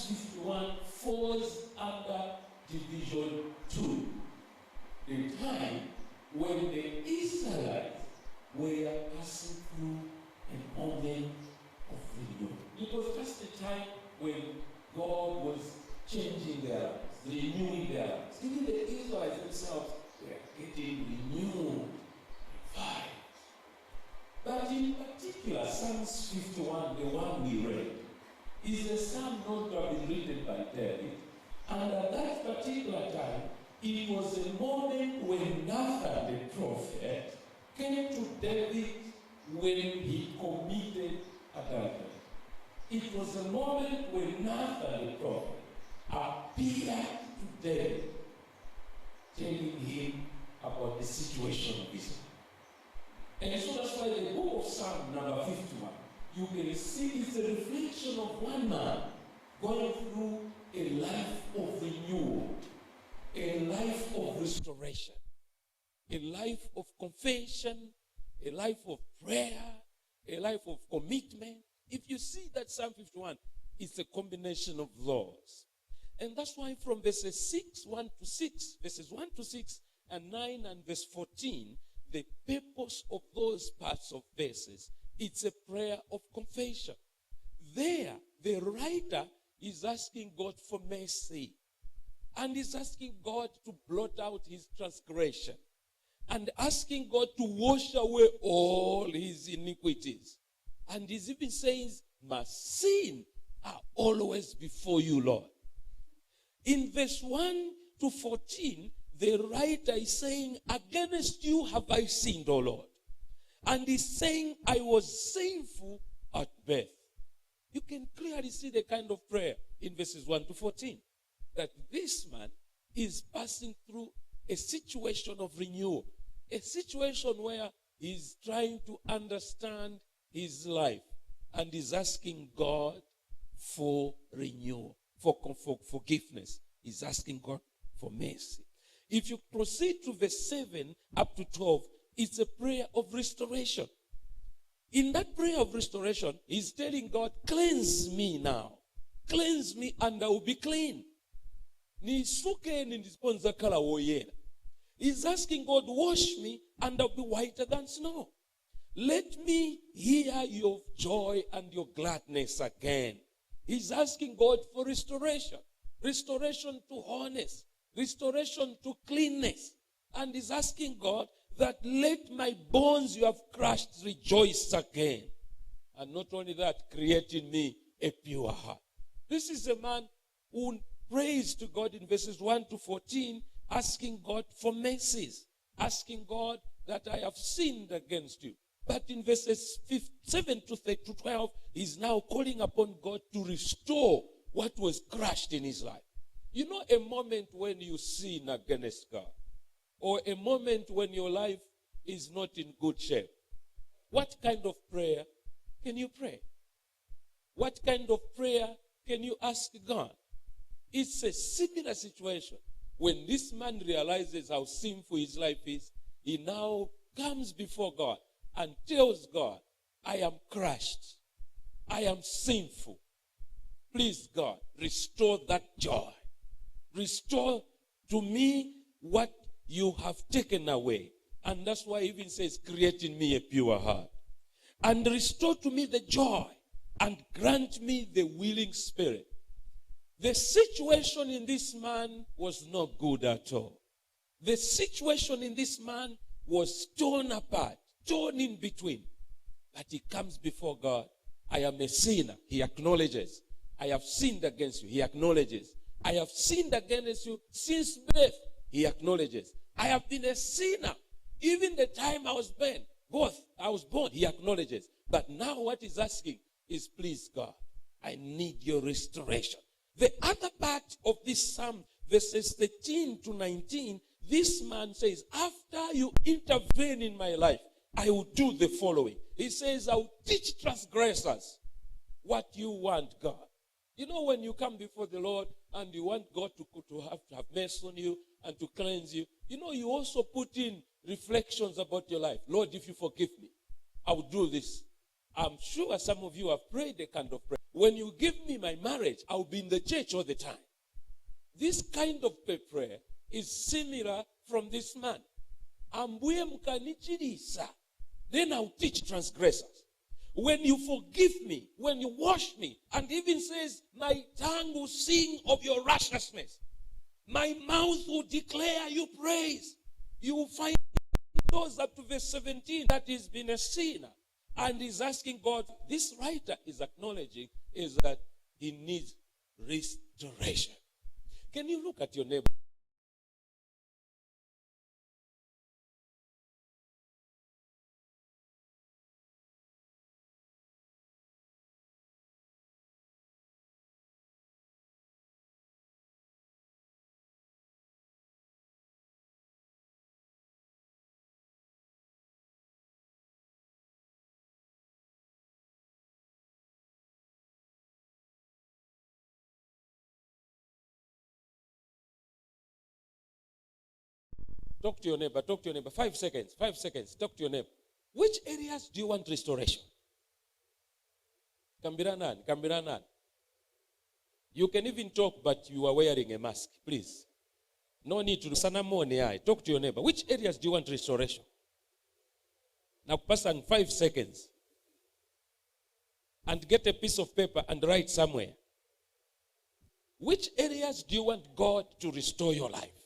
51 falls under division 2. The time when the Israelites were passing through a moment of renewal. Because that's the time when God was changing their lives, renewing their lives. Even the Israelites themselves were getting renewed, revived. But in particular, Psalms 51, the one we read, is a psalm not to have been written by David. And at that particular time, it was a moment when Nathan the prophet came to David when he committed adultery. It was a moment when Nathan the prophet appeared to David, telling him about the situation of Israel. And so that's why the book of Psalm number 51, you can see it's a reflection of one man going through a life of renewal, a life of restoration, a life of confession, a life of prayer, a life of commitment. If you see that Psalm 51, it's a combination of those. And that's why from verses 1 to 6, and 9 and verse 14, the purpose of those parts of verses, it's a prayer of confession. There, the writer is asking God for mercy. And is asking God to blot out his transgression. And asking God to wash away all his iniquities. And he's even saying, my sin are always before you, Lord. In verse 1 to 14, the writer is saying, against you have I sinned, O Lord. And he's saying, I was sinful at birth. You can clearly see the kind of prayer in verses 1 to 14. That this man is passing through a situation of renewal. A situation where he's trying to understand his life. And is asking God for renewal, for forgiveness. He's asking God for mercy. If you proceed to verse 7 up to 12, it's a prayer of restoration. In that prayer of restoration, he's telling God, cleanse me now. Cleanse me and I will be clean. He's asking God, wash me and I'll be whiter than snow. Let me hear your joy and your gladness again. He's asking God for restoration. Restoration to wholeness. Restoration to cleanness. And he's asking God that let my bones you have crushed rejoice again. And not only that, create in me a pure heart. This is a man who prays to God in verses 1 to 14, asking God for mercies. Asking God that I have sinned against you. But in verses 7 to 12, he's now calling upon God to restore what was crushed in his life. You know, a moment when you sin against God, or a moment when your life is not in good shape, what kind of prayer can you pray? What kind of prayer can you ask God? It's a similar situation. When this man realizes how sinful his life is, he now comes before God and tells God, I am crushed. I am sinful. Please, God, restore that joy. Restore to me what you have taken away. And that's why he even says, create in me a pure heart. And restore to me the joy and grant me the willing spirit. The situation in this man was not good at all. The situation in this man was torn apart, torn in between. But he comes before God. I am a sinner. He acknowledges. I have sinned against you. He acknowledges. I have sinned against you since birth. He acknowledges. I have been a sinner. Even the time I was born, he acknowledges. But now what he's asking is, please God, I need your restoration. The other part of this psalm, verses 13 to 19, this man says, after you intervene in my life, I will do the following. He says, I will teach transgressors what you want, God. You know, when you come before the Lord and you want God to have mercy on you and to cleanse you, you know, you also put in reflections about your life. Lord, if you forgive me, I will do this. I'm sure some of you have prayed a kind of prayer. when you give me my marriage, I'll be in the church all the time. This kind of prayer is similar from this man. Ambuye mkanichirisa, then I'll teach transgressors. When you forgive me, when you wash me, and even says, my tongue will sing of your righteousness. My mouth will declare your praise. You will find those up to verse 17 that he's been a sinner and is asking God. This writer is acknowledging is that he needs restoration. Can you look at your neighbor? Talk to your neighbor. Talk to your neighbor. 5 seconds. 5 seconds. Talk to your neighbor. Which areas do you want restoration? Kambiranan. Kambiranan. You can even talk, but you are wearing a mask. Please. No need to sanamone. Talk to your neighbor. Which areas do you want restoration? Now, pass on 5 seconds. And get a piece of paper and write somewhere. Which areas do you want God to restore your life?